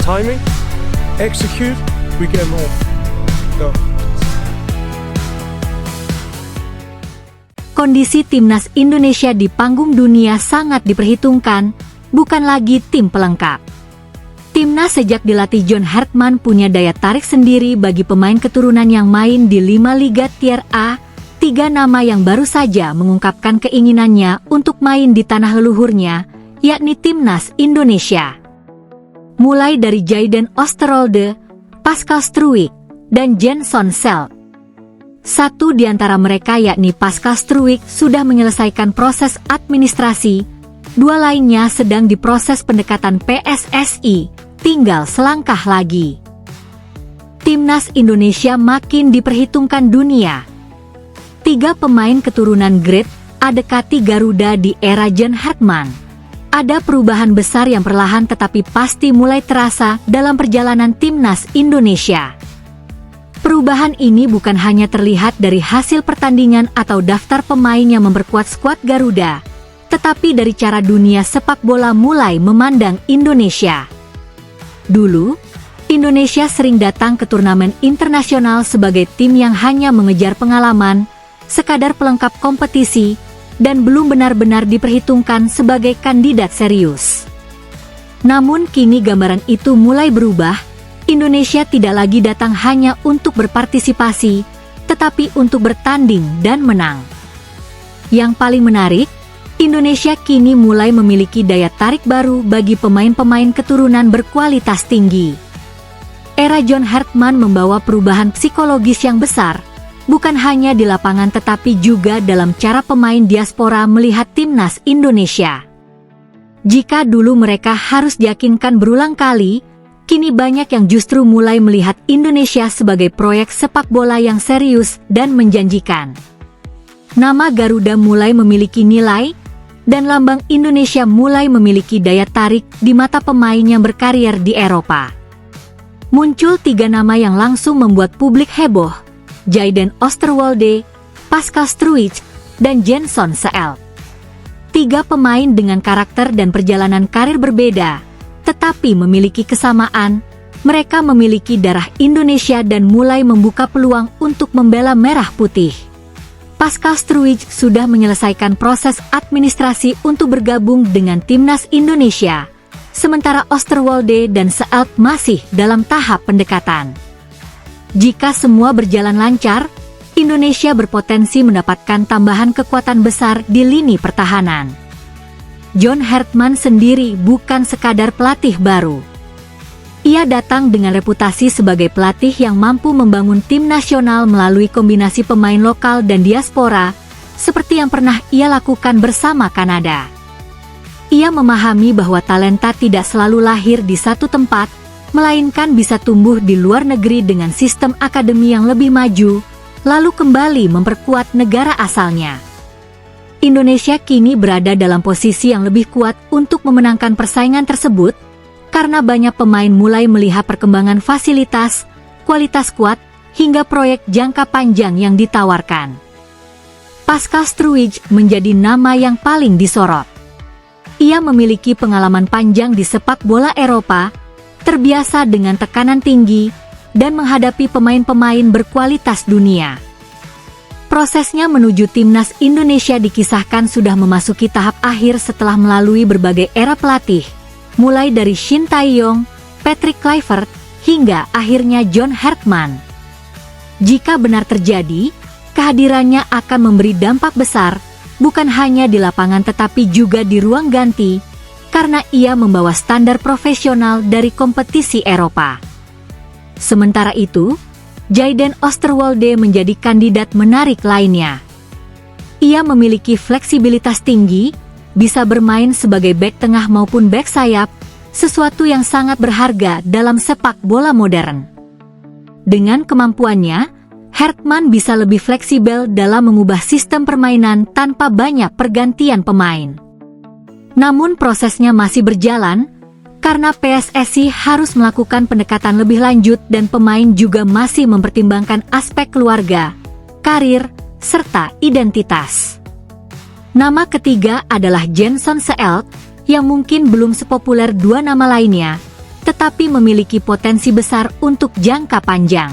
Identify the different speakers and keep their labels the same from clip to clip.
Speaker 1: timing, execute, we get them all. Go.
Speaker 2: Kondisi timnas Indonesia di panggung dunia sangat diperhitungkan, bukan lagi tim pelengkap. Timnas sejak dilatih John Hartman punya daya tarik sendiri bagi pemain keturunan yang main di 5 Liga Tier A, 3 nama yang baru saja mengungkapkan keinginannya untuk main di tanah leluhurnya, yakni Timnas Indonesia. Mulai dari Jayden Oosterwolde, Pascal Struijk, dan Jenson Slelk. Satu di antara mereka yakni Pascal Struijk sudah menyelesaikan proses administrasi, 2 lainnya sedang diproses pendekatan PSSI, tinggal selangkah lagi. Timnas Indonesia makin diperhitungkan dunia. 3 pemain keturunan Great Adekati Garuda di era John Hartman. Ada perubahan besar yang perlahan tetapi pasti mulai terasa dalam perjalanan Timnas Indonesia. Perubahan ini bukan hanya terlihat dari hasil pertandingan atau daftar pemain yang memperkuat skuad Garuda, tetapi dari cara dunia sepak bola mulai memandang Indonesia. Dulu, Indonesia sering datang ke turnamen internasional sebagai tim yang hanya mengejar pengalaman, sekadar pelengkap kompetisi, dan belum benar-benar diperhitungkan sebagai kandidat serius. Namun kini gambaran itu mulai berubah. Indonesia tidak lagi datang hanya untuk berpartisipasi, tetapi untuk bertanding dan menang. Yang paling menarik, Indonesia kini mulai memiliki daya tarik baru bagi pemain-pemain keturunan berkualitas tinggi. Era John Hartman membawa perubahan psikologis yang besar, bukan hanya di lapangan tetapi juga dalam cara pemain diaspora melihat timnas Indonesia. Jika dulu mereka harus diyakinkan berulang kali, kini banyak yang justru mulai melihat Indonesia sebagai proyek sepak bola yang serius dan menjanjikan. Nama Garuda mulai memiliki nilai, dan lambang Indonesia mulai memiliki daya tarik di mata pemain yang berkarir di Eropa. Muncul 3 nama yang langsung membuat publik heboh, Jayden Oosterwolde, Pascal Struijk, dan Jenson Slelk. 3 pemain dengan karakter dan perjalanan karir berbeda, tetapi memiliki kesamaan, mereka memiliki darah Indonesia dan mulai membuka peluang untuk membela merah putih. Pascal Struijk sudah menyelesaikan proses administrasi untuk bergabung dengan Timnas Indonesia, sementara Oosterwolde dan Slelk masih dalam tahap pendekatan. Jika semua berjalan lancar, Indonesia berpotensi mendapatkan tambahan kekuatan besar di lini pertahanan. John Hartman sendiri bukan sekadar pelatih baru. Ia datang dengan reputasi sebagai pelatih yang mampu membangun tim nasional melalui kombinasi pemain lokal dan diaspora, seperti yang pernah ia lakukan bersama Kanada. Ia memahami bahwa talenta tidak selalu lahir di satu tempat, melainkan bisa tumbuh di luar negeri dengan sistem akademi yang lebih maju, lalu kembali memperkuat negara asalnya. Indonesia kini berada dalam posisi yang lebih kuat untuk memenangkan persaingan tersebut, karena banyak pemain mulai melihat perkembangan fasilitas, kualitas skuad, hingga proyek jangka panjang yang ditawarkan. Pascal Struijk menjadi nama yang paling disorot. Ia memiliki pengalaman panjang di sepak bola Eropa, terbiasa dengan tekanan tinggi, dan menghadapi pemain-pemain berkualitas dunia. Prosesnya menuju Timnas Indonesia dikisahkan sudah memasuki tahap akhir setelah melalui berbagai era pelatih, mulai dari Shin Tae-yong, Patrick Kluivert, hingga akhirnya John Hartman. Jika benar terjadi, kehadirannya akan memberi dampak besar, bukan hanya di lapangan tetapi juga di ruang ganti, karena ia membawa standar profesional dari kompetisi Eropa. Sementara itu, Jayden Oosterwolde menjadi kandidat menarik lainnya. Ia memiliki fleksibilitas tinggi, bisa bermain sebagai bek tengah maupun bek sayap, sesuatu yang sangat berharga dalam sepak bola modern. Dengan kemampuannya, Hartman bisa lebih fleksibel dalam mengubah sistem permainan tanpa banyak pergantian pemain. Namun prosesnya masih berjalan, karena PSSI harus melakukan pendekatan lebih lanjut dan pemain juga masih mempertimbangkan aspek keluarga, karir, serta identitas. Nama ketiga adalah Jenson Slelk, yang mungkin belum sepopuler 2 nama lainnya, tetapi memiliki potensi besar untuk jangka panjang.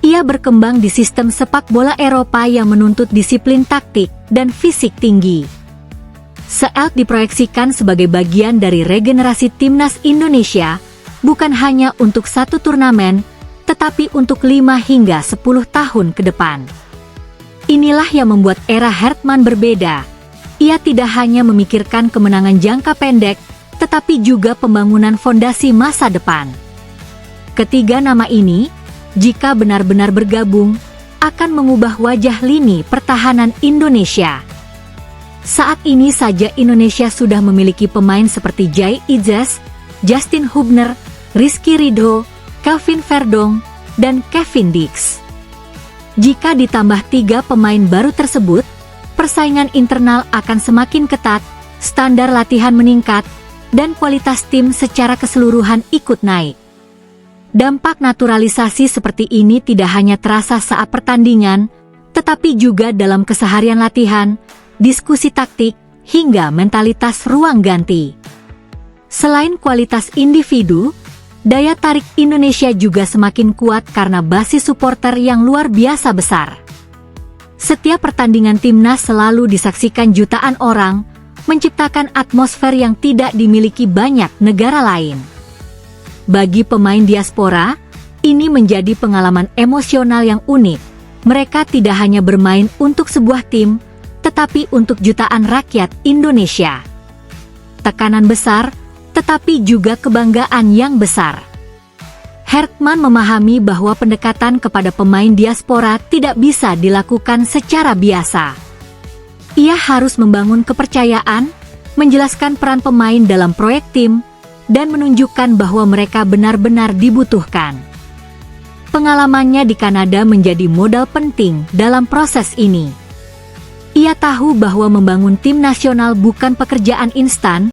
Speaker 2: Ia berkembang di sistem sepak bola Eropa yang menuntut disiplin taktik dan fisik tinggi. Seelt diproyeksikan sebagai bagian dari regenerasi timnas Indonesia, bukan hanya untuk satu turnamen, tetapi untuk 5 hingga 10 tahun ke depan. Inilah yang membuat era Hartman berbeda. Ia tidak hanya memikirkan kemenangan jangka pendek, tetapi juga pembangunan fondasi masa depan. Ketiga nama ini, jika benar-benar bergabung, akan mengubah wajah lini pertahanan Indonesia. Saat ini saja Indonesia sudah memiliki pemain seperti Jai Idzes, Justin Hubner, Rizky Ridho, Kelvin Verdong, dan Kevin Dix. Jika ditambah 3 pemain baru tersebut, persaingan internal akan semakin ketat, standar latihan meningkat, dan kualitas tim secara keseluruhan ikut naik. Dampak naturalisasi seperti ini tidak hanya terasa saat pertandingan, tetapi juga dalam keseharian latihan, diskusi taktik, hingga mentalitas ruang ganti. Selain kualitas individu, daya tarik Indonesia juga semakin kuat karena basis supporter yang luar biasa besar. Setiap pertandingan timnas selalu disaksikan jutaan orang, menciptakan atmosfer yang tidak dimiliki banyak negara lain. Bagi pemain diaspora, ini menjadi pengalaman emosional yang unik. Mereka tidak hanya bermain untuk sebuah tim, tetapi untuk jutaan rakyat Indonesia. Tekanan besar, tetapi juga kebanggaan yang besar. Hartman memahami bahwa pendekatan kepada pemain diaspora tidak bisa dilakukan secara biasa. Ia harus membangun kepercayaan, menjelaskan peran pemain dalam proyek tim, dan menunjukkan bahwa mereka benar-benar dibutuhkan. Pengalamannya di Kanada menjadi modal penting dalam proses ini. Ia tahu bahwa membangun tim nasional bukan pekerjaan instan,